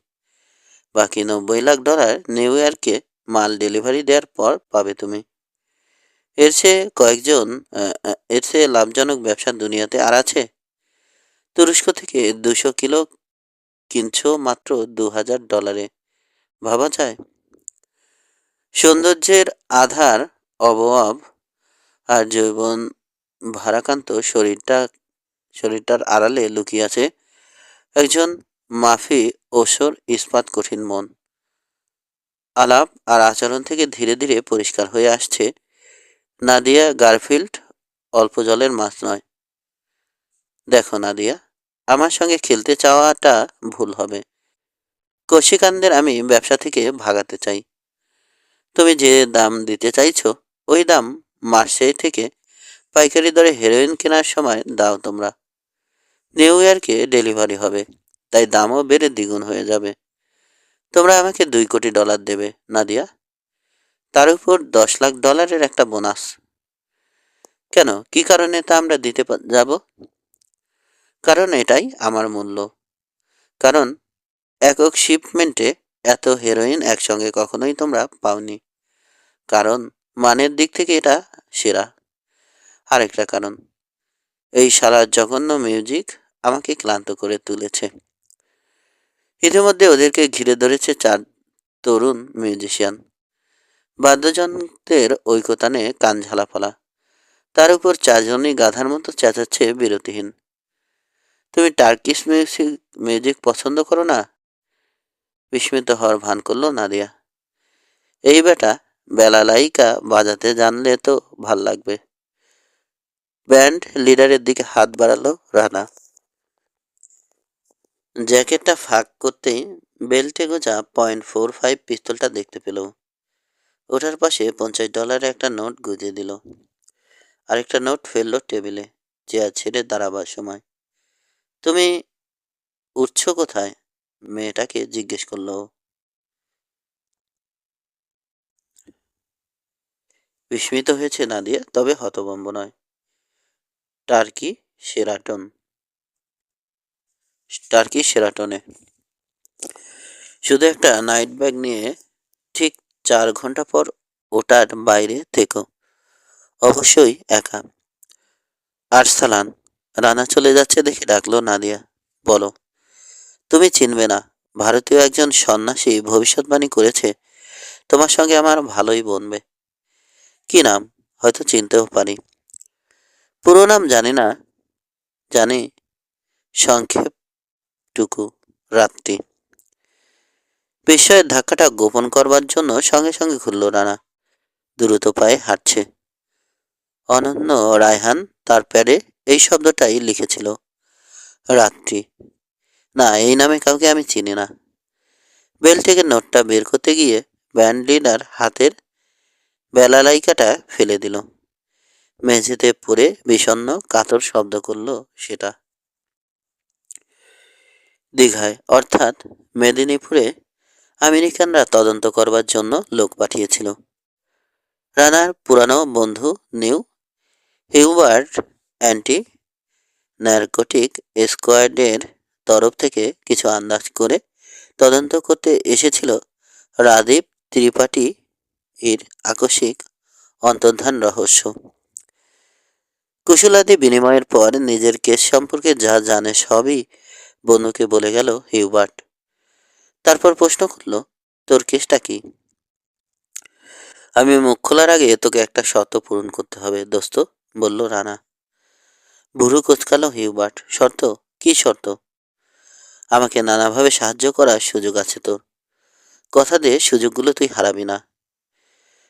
বাকি 90 লাখ ডলার নিউ ইয়র্কে মাল ডেলিভারি দেওয়ার পর পাবে তুমি। এর চেয়ে কয়েকজন এর চেয়ে লাভজনক ব্যবসা দুনিয়াতে আর আছে? তুরস্ক থেকে 200 কিলো কিনছো মাত্র 2000 ডলারে, ভাবা যায়? সৌন্দর্যের আধার অবয়ব আর যৌবন ভারাক্রান্ত শরীরটার আড়ালে লুকিয়ে আছে একজন মাফি ওসর ইস্পাত কঠিন মন। আলাপ আর আচরণ থেকে ধীরে ধীরে পরিষ্কার হয়ে আসছে নাদিয়া গারফিল্ড অল্প জলের মাছ নয়। দেখো নাদিয়া, আমার সঙ্গে খেলতে চাওয়াটা ভুল হবে। কৌশিকানদের আমি ব্যবসা থেকে ভাগাতে চাই। তুমি যে দাম দিতে চাইছো ওই দাম মার্সেই থেকে পাইকারি দরে হেরোইন কেনার সময় দাও তোমরা। নিউ ইয়র্কে ডেলিভারি হবে, তাই দামও বেড়ে দ্বিগুণ হয়ে যাবে। তোমরা আমাকে 2 কোটি ডলার দেবে নাদিয়া, তার উপর 10 লাখ ডলারের একটা বোনাস। কেন, কি কারণে তা আমরা দিতে যাব? কারণ এটাই আমার মূল্য। কারণ একক শিপমেন্টে এত হেরোইন একসঙ্গে কখনোই তোমরা পাওনি। কারণ মানের দিক থেকে এটা সেরা। আরেকটা কারণ, এই সারা জঘন্য মিউজিক আমাকে ক্লান্ত করে তুলেছে। ইতিমধ্যে ওদেরকে ঘিরে ধরেছে 4 তরুণ মিউজিশিয়ান। বাদ্যযন্ত্রের ঐকতানে কান ঝালাপালা। তার উপর 4জনই গাধার মতো চেঁচাচ্ছে বিরতিহীন। তুমি টার্কিশ মিউজিক পছন্দ করো না? বিস্মিত হওয়ার ভান করলো নাদিয়া। এই বেটা বেলালাইকা বাজাতে জানলে তো ভাল লাগবে। ব্যান্ড লিডারের দিকে হাত বাড়ালো রানা। জ্যাকেটটা ফাঁক করতেই বেল্টে গোজা .45 পিস্তলটা দেখতে পেল। ওটার পাশে $50 একটা নোট গুঁজে দিল। আরেকটা নোট ফেললো টেবিলে চেয়ার ছেড়ে দাঁড়াবার সময়। তুমি উঠছ কোথায়? মেয়েটাকে জিজ্ঞেস করলো ও। বিস্মিত হয়েছে নাদিয়া, তবে হতভম্ব নয়। Turkey Sheraton. টার্কি সেরাটনে শুধু একটা নাইট ব্যাগ নিয়ে ঠিক 4 ঘন্টা পর ওটার বাইরে থেকো, অবশ্যই একা। আরসালান, রানা চলে যাচ্ছে দেখে ডাকলো নাদিয়া। বলো। তুমি চিনবে না, ভারতীয় একজন সন্ন্যাসী ভবিষ্যৎবাণী করেছে তোমার সঙ্গে আমার ভালোই বনবে। কি নাম? হয়তো চিনতেও পারি। পুরো নাম জানি না, জানি সংক্ষেপটুকু, রাত্রি। বিস্ময়ের ধাক্কাটা গোপন করবার জন্য সঙ্গে সঙ্গে খুলল রানা। দ্রুত পায়ে হাঁটছে। অনন্য রায়হান তার প্যাডে এই শব্দটাই লিখেছিল, রাত্রি। না, এই নামে কাউকে আমি চিনি না। বেল থেকে নোটটা বের করতে গিয়ে ব্যান্ড লিডার হাতের বেলালাইকাটা ফেলে দিল। মেঝেতে পড়ে বিষণ্ণ কাতর শব্দ করল সেটা। দীঘায়, অর্থাৎ মেদিনীপুরে আমেরিকানরা তদন্ত করবার জন্য লোক পাঠিয়েছিল। রানার পুরানো বন্ধু নিউ হিউবার্ট অ্যান্টি নার্কোটিক স্কোয়াডের তরফ থেকে কিছু আন্দাজ করে তদন্ত করতে এসেছিল রাদীপ ত্রিপাঠী এর আকস্মিক অন্তর্ধান রহস্য। কুশলাদি বিনিময়ের পর নিজের কেস সম্পর্কে যা জানে সবই বন্ধুকে বলে গেল হিউবার্ট। তারপর প্রশ্ন করল, তোর কেসটা কি? আমি মুখ খোলার আগে তোকে একটা শর্ত পূরণ করতে হবে দোস্ত, বলল রানা। ভুরু কোচকালো হিউবার্ট। শর্ত? কি শর্ত? আমাকে নানাভাবে সাহায্য করার সুযোগ আছে তোর। কথা দে সুযোগগুলো তুই হারাবি না।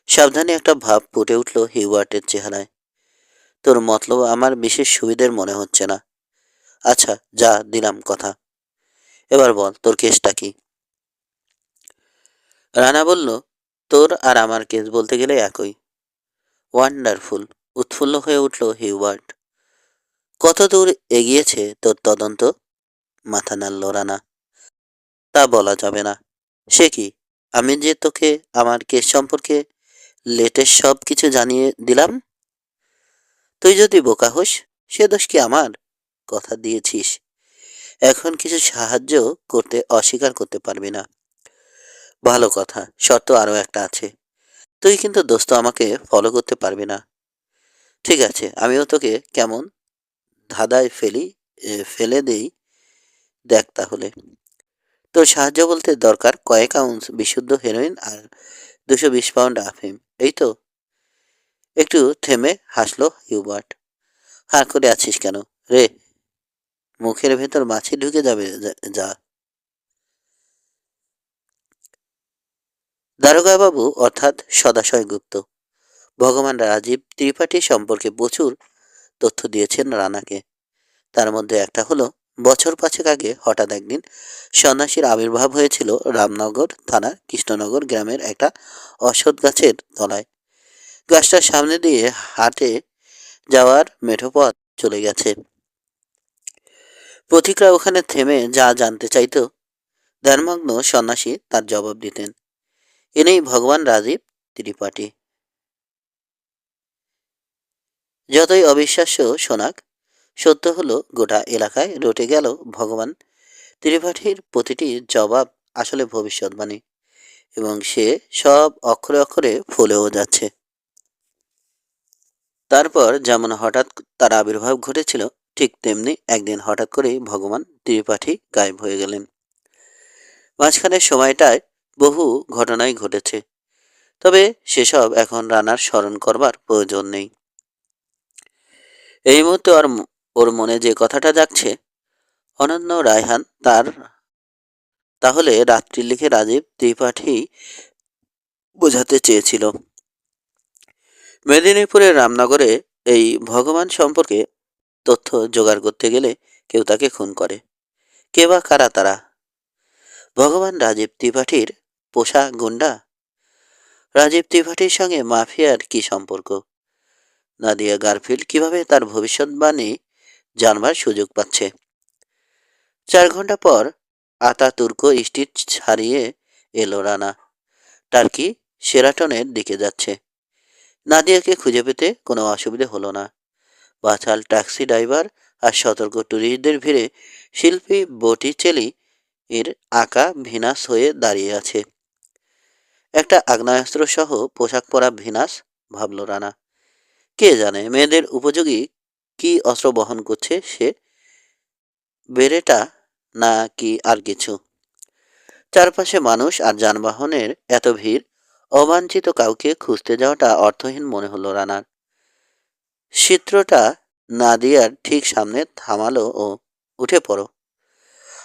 সাবধানে একটা ভাব ফুটে উঠল হিউবার্টের চেহারায়। তোর মতলব আমার বিশেষ সুবিধের মনে হচ্ছে না। আচ্ছা, যা দিলাম কথা। এবার বল তোর কেসটা কি? রানা বলল, তোর আর আমার কেস বলতে গেলে একই। ওয়ান্ডারফুল, উৎফুল্ল হয়ে উঠল হিউবার্ট। কত দূর এগিয়েছে তোর তদন্ত? মাথা নাড়ল রানা। তা বলা যাবে না। সে কি? আমি যে তোকে আমার কেস সম্পর্কে লেটেস্ট সব কিছু জানিয়ে দিলাম। তুই যদি বোকা হোস, সে দোষ কি আমার? কথা দিয়েছিস, এখন কিছু সাহায্য করতে অস্বীকার করতে পারবি না। ভালো কথা, শর্ত আরও একটা আছে। তুই কিন্তু দোস্ত আমাকে ফলো করতে পারবি না। ঠিক আছে, আমিও তোকে কেমন ধাঁধায় ফেলে দেই, দেখ তাহলে। তোর সাহায্য বলতে দরকার কয়েক আউন্স বিশুদ্ধ হেরোইন আর 220 পাউন্ড আফিম, এই তো? একটু থেমে হাসলো হিউবার্ট। হাঁ করে আছিস কেন রে? মুখের ভেতর মাছি ঢুকে যাবে যা। দারোগাবাবু অর্থাৎ সদাশয় গুপ্ত ভগবান রাজীব ত্রিপাঠী সম্পর্কে প্রচুর তথ্য দিয়েছেন রানাকে। তার মধ্যে একটা হলো, বছর 5 আগে হঠাৎ একদিন সন্ন্যাসীর আবির্ভাব হয়েছিল রামনগর থানার কৃষ্ণনগর গ্রামের একটা অশ্বত্থ গাছের তলায়। গাছটার সামনে দিয়ে হাটে যাওয়ার মেঠো পথ চলে গেছে। পথিকরা ওখানে থেমে যা জানতে চাইত, ধ্যানমগ্ন সন্ন্যাসী তার জবাব দিতেন। ইনিই ভগবান রাজীব ত্রিপাঠী। যতই অবিশ্বাস্য শোনাক, সত্য হলো গোটা এলাকায় রটে গেল ভগবান ত্রিপাঠীর প্রতিটি জবাব আসলে ভবিষ্যৎবাণী, এবং সে সব অক্ষরে অক্ষরে ফলেও যাচ্ছে। তারপর যেমন হঠাৎ তার আবির্ভাব ঘটেছিল, ঠিক তেমনি একদিন হঠাৎ করেই ভগবান ত্রিপাঠী গায়েব হয়ে গেলেন। মাঝখানের সময়টায় বহু ঘটনাই ঘটেছে, তবে সেসব এখন রানার স্মরণ করবার প্রয়োজন নেই। এই মুহূর্তে ওর মনে যে কথাটা জাগছে, অনন্য রায়হান তাহলে রাত্রি লিখে রাজীব ত্রিপাঠী বোঝাতে চেয়েছিল। মেদিনীপুরের রামনগরে এই ভগবান সম্পর্কে তথ্য জোগাড় করতে গেলে কেউ তাকে খুন করে। কে বা কারা তারা? ভগবান রাজীব ত্রিপাঠীর পোষা গুন্ডা? রাজীব ত্রিপাঠীর সঙ্গে মাফিয়ার কি সম্পর্ক? নাদিয়া গারফিল্ড কিভাবে তার ভবিষ্যৎবাণী জানবার সুযোগ পাচ্ছে? 4 ঘন্টা পর আতাতুর্ক স্ট্রিট ছাড়িয়ে এলো রানা। টার্কি শেরাটনের দিকে যাচ্ছে। নাদিয়াকে খুঁজে পেতে কোনো অসুবিধে হলো না। বাচাল ট্যাক্সি ড্রাইভার আর সতর্ক ট্যুরিস্টদের ভিড়ে শিল্পী বটিচেলি এর আঁকা ভিনাস হয়ে দাঁড়িয়ে আছে। একটা আগ্নেয়াস্ত্র সহ পোশাক পরা ভিনাস, ভাবল রানা। কে জানে মেয়েদের উপযোগী কি অস্ত্র বহন করছে সে, বেরেটা না কি আর কিছু। চারপাশে মানুষ আর যানবাহনের এত ভিড়, অবাঞ্ছিত কাউকে খুঁজতে যাওয়াটা অর্থহীন মনে হলো রানার। চিত্রটা নাদিয়ার ঠিক সামনে থামালো ও উঠে পড়ো।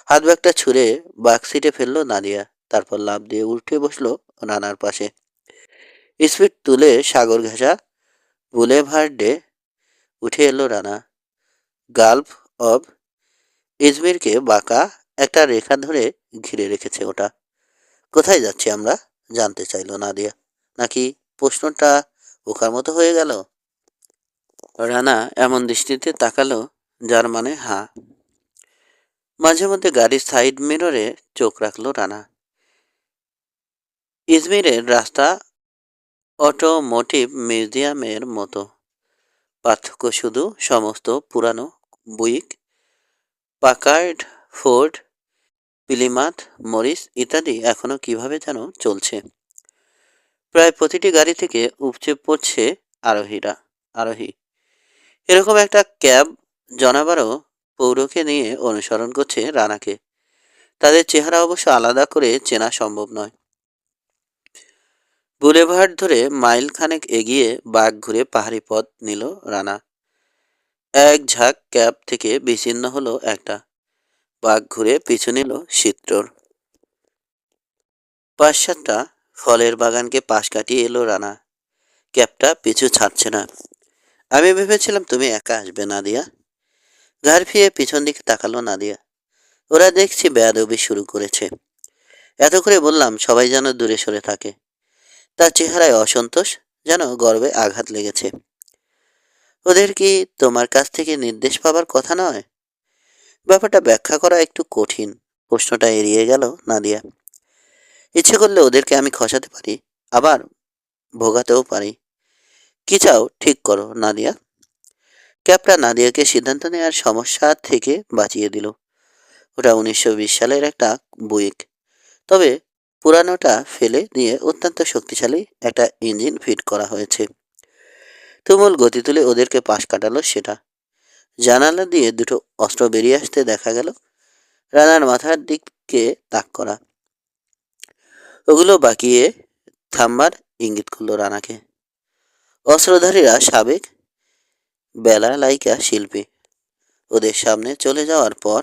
হাত ব্যাগটা ছুঁড়ে বাক সিটে ফেললো নাদিয়া। তারপর লাফ দিয়ে উঠে বসলো রানার পাশে। স্পিড তুলে সাগর ঘেঁষা বুলেভার্ডে উঠে এলো রানা। গালফ অব ইজমিরকে বাঁকা একটা রেখা ধরে ঘিরে রেখেছে ওটা। কোথায় যাচ্ছি আমরা, জানতে চাইল নাদিয়া। নাকি প্রশ্নটা বোকার মতো হয়ে গেল? রানা এমন দৃষ্টিতে তাকালো যার মানে হ্যাঁ। মাঝে মধ্যে গাড়ির সাইড মিররে চোখ রাখলো রানা। ইজমিরের রাস্তা অটোমোটিভ মিউজিয়ামের মতো। পার্থক্য শুধু সমস্ত পুরানো বুইক, পাকার্ড, ফোর্ড, পিলিমাথ, মরিস ইত্যাদি এখনো কিভাবে যেন চলছে। প্রায় প্রতিটি গাড়ি থেকে উপচে পড়ছে আরোহী। এরকম একটা ক্যাব জনাবারও পৌরকে নিয়ে অনুসরণ করছে রানাকে। তাদের চেহারা অবশ্য আলাদা করে চেনা সম্ভব নয়। বুলেভার্ড ধরে মাইল খানেক এগিয়ে বাঘ ঘুরে পাহাড়ি পথ নিল রানা। এক ঝাঁক ক্যাব থেকে বিচ্ছিন্ন হলো একটা। বাঘ ঘুরে পিছু নিল চিত্রর। 5-7টা ফলের বাগানকে পাশ কাটিয়ে এলো রানা। ক্যাবটা পিছু ছাড়ছে না। আমি ভেবেছিলাম তুমি একা আসবে নাদিয়া। ঘাড় ফিরে পিছন দিকে তাকালো নাদিয়া। ওরা দেখছি বেয়াদবি শুরু করেছে। এত করে বললাম সবাই যেন দূরে সরে থাকে। তার চেহারায় অসন্তোষ, যেন গর্বে আঘাত লেগেছে। ওদের কি তোমার কাছ থেকে নির্দেশ পাবার কথা নয়? ব্যাপারটা ব্যাখ্যা করা একটু কঠিন। প্রশ্নটা এড়িয়ে গেল নাদিয়া। ইচ্ছে করলে ওদেরকে আমি খসাতে পারি, আবার ভোগাতেও পারি। কি চাও ঠিক করো নাদিয়া। ক্যাবটা নাদিয়াকে সিদ্ধান্ত নেওয়ার সমস্যা থেকে বাঁচিয়ে দিল। ওটা 1920 সালের একটা বুইক। তবে পুরানোটা ফেলে দিয়ে অত্যন্ত শক্তিশালী একটা ইঞ্জিন ফিট করা হয়েছে। তুমুল গতি তুলে ওদেরকে পাশ কাটালো সেটা। জানালা দিয়ে দুটো অস্ত্র বেরিয়ে আসতে দেখা গেল। রানার মাথার দিকে তাক করা। ওগুলো বাকিয়ে থামবার ইঙ্গিত করলো রানাকে। অস্ত্রধারীরা সাবেক বেলা লাইকা শিল্পী। ওদের সামনে চলে যাওয়ার পর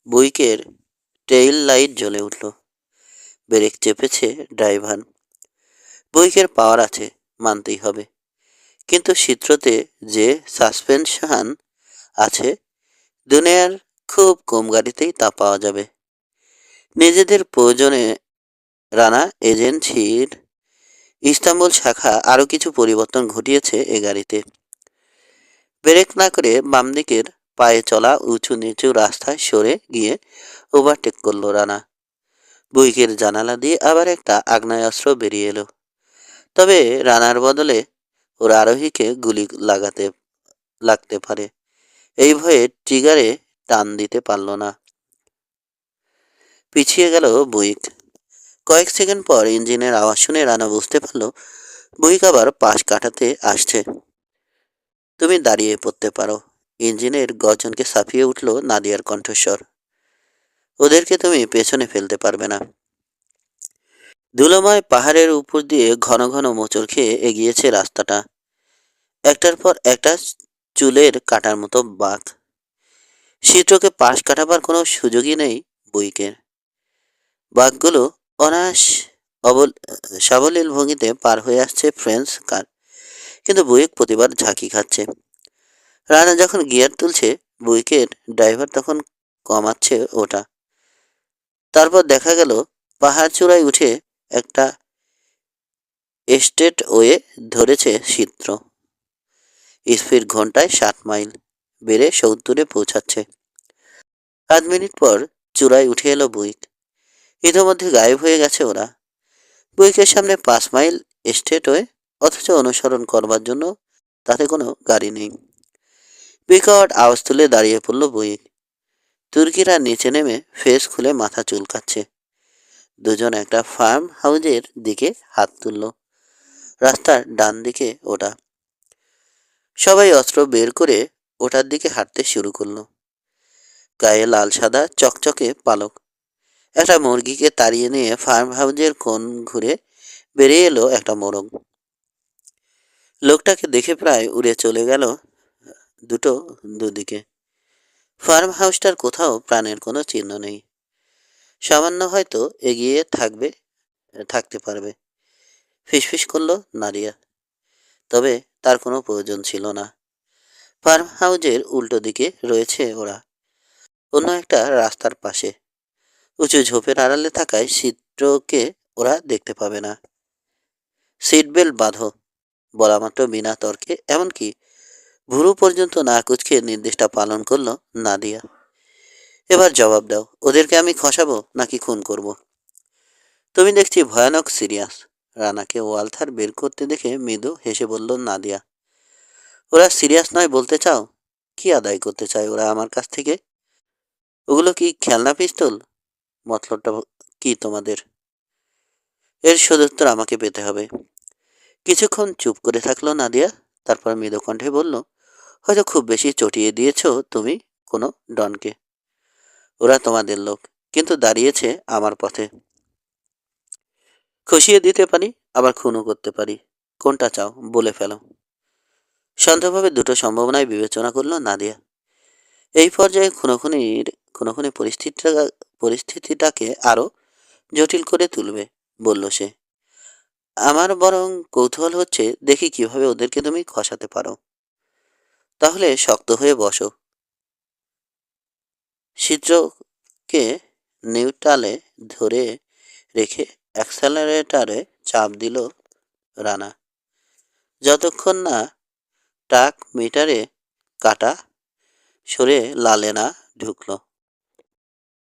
বুইকের টেইল লাইট জ্বলে উঠল। Break চেপেছে driver. বুইকের পাওয়ার আছে, মানতেই হবে। কিন্তু চিত্রতে যে সাসপেনশন আছে, দুনিয়ার খুব কম গাড়িতেই তা পাওয়া যাবে। নিজেদের প্রয়োজনে রানা এজেন্সির ইস্তাম্বুল শাখা আরও কিছু পরিবর্তন ঘটিয়েছে এ গাড়িতে। ব্রেক না করে বাম দিকের পায়ে চলা উঁচু নিচু রাস্তায় সরে গিয়ে ওভারটেক করলো রানা। বুইকের জানালা দিয়ে আবার একটা আগ্নেয়াস্ত্র বেরিয়ে এলো। তবে রানার বদলে ওর আরোহীকে গুলি লাগতে পারে, এই ভয়ে ট্রিগারে টান দিতে পারল না। পিছিয়ে গেল বুইক। কয়েক সেকেন্ড পর ইঞ্জিনের আওয়াজ শুনে রানা বুঝতে পারল বুইক আবার পাশ কাটাতে আসছে। তুমি দাঁড়িয়ে পড়তে পারো। ইঞ্জিনের গর্জনকে ছাপিয়ে উঠল নাদিয়ার কণ্ঠস্বর। ওদেরকে তুমি পেছনে ফেলতে পারবে না। ধুলোময় পাহাড়ের উপর দিয়ে ঘন ঘন মোচড় খেয়ে এগিয়েছে রাস্তাটা। একটার পর একটা চুলের কাটার মতো বাঁক। চিত্রকে পাশ কাটাবার কোনো সুযোগই নেই বুইকের। বাঘগুলো অনায়াস সাবলীল ভঙ্গিতে পার হয়ে আসছে ফ্রেঞ্চ কার। কিন্তু বুইক প্রতিবার ঝাঁকি খাচ্ছে। রানা যখন গিয়ার তুলছে, বুইকের ড্রাইভার তখন কমাচ্ছে ওটা। তারপর দেখা গেল পাহাড় চূড়ায় উঠে একটা এস্টেট ওয়ে ধরেছে চিত্র। স্পিড ঘন্টায় 60 মাইল, বেড়ে 70-এ পৌঁছাচ্ছে। 5 মিনিট পর চূড়ায় উঠে এলো বুইক। ইতিমধ্যে গায়েব হয়ে গেছে ওরা। বুইকের সামনে 5 মাইল স্ট্রেট হয়ে, অথচ অনুসরণ করবার জন্য তাতে কোনো গাড়ি নেই। বিকট আওয়াজ তুলে দাঁড়িয়ে পড়ল বুইক। তুর্কিরা নিচে নেমে ফেস খুলে মাথা চুলকাচ্ছে। দুজন একটা ফার্ম হাউজের দিকে হাত তুলল। রাস্তার ডান দিকে ওটা। সবাই অস্ত্র বের করে ওটার দিকে হাঁটতে শুরু করলো। গায়ে লাল সাদা চকচকে পালক। একটা মুরগিকে তাড়িয়ে নিয়ে ফার্ম হাউজের কোণ ঘুরে বেরিয়ে এলো একটা মোরগ। লোকটাকে দেখে প্রায় উড়ে চলে গেল দুটো দুদিকে। ফার্ম হাউসটার কোথাও প্রাণের কোনো চিহ্ন নেই। সামান্য হয়তো এগিয়ে থাকতে পারবে, ফিসফিস করলো নাদিয়া। তবে তার কোনো প্রয়োজন ছিল না। ফার্ম হাউজের উল্টো দিকে রয়েছে ওরা, অন্য একটা রাস্তার পাশে। উঁচু ঝোপের আড়ালে থাকায় চিত্রকে ওরা দেখতে পাবে না। সিট বেল্ট বাঁধো, বলা মাত্র বিনা তর্কে, এমনকি ভুরু পর্যন্ত না কুচকে নির্দেশটা পালন করলো নাদিয়া। এবার জবাব দাও, ওদেরকে আমি খসাবো নাকি খুন করব? তুমি দেখছি ভয়ানক সিরিয়াস। রানাকে ওয়ালথার বের করতে দেখে মৃদু হেসে বলল নাদিয়া। ওরা সিরিয়াস নয় বলতে চাও? কি আদায় করতে চায় ওরা আমার কাছ থেকে? ওগুলো কি খেলনা পিস্তল? মতলবটা কি তোমাদের? এর সদুত্তর আমাকে পেতে হবে। কিছুক্ষণ চুপ করে থাকলো নাদিয়া, তারপর মৃদু কণ্ঠে বলল, হয়তো খুব বেশি চটিয়ে দিয়েছ তুমি কোনো ডনকে। ওরা তোমাদের লোক, কিন্তু দাঁড়িয়েছে আমার পথে। খুশিয়ে দিতে পারি, আবার খুনও করতে পারি। কোনটা চাও বলে ফেলো। শান্তভাবে দুটো সম্ভাবনায় বিবেচনা করলো নাদিয়া। এই পর্যায়ে খুনোখুনি পরিস্থিতিটাকে আরো জটিল করে তুলবে, বলল সে। আমার বরং কৌতূহল হচ্ছে, দেখি কিভাবে ওদেরকে তুমি খসাতে পারো। তাহলে শক্ত হয়ে বসো। চিত্রকে নিউট্রালে ধরে রেখে অ্যাক্সেলারেটরে চাপ দিল রানা। যতক্ষণ না ট্রাক মিটারে কাটা সরে লালে না ঢুকলো।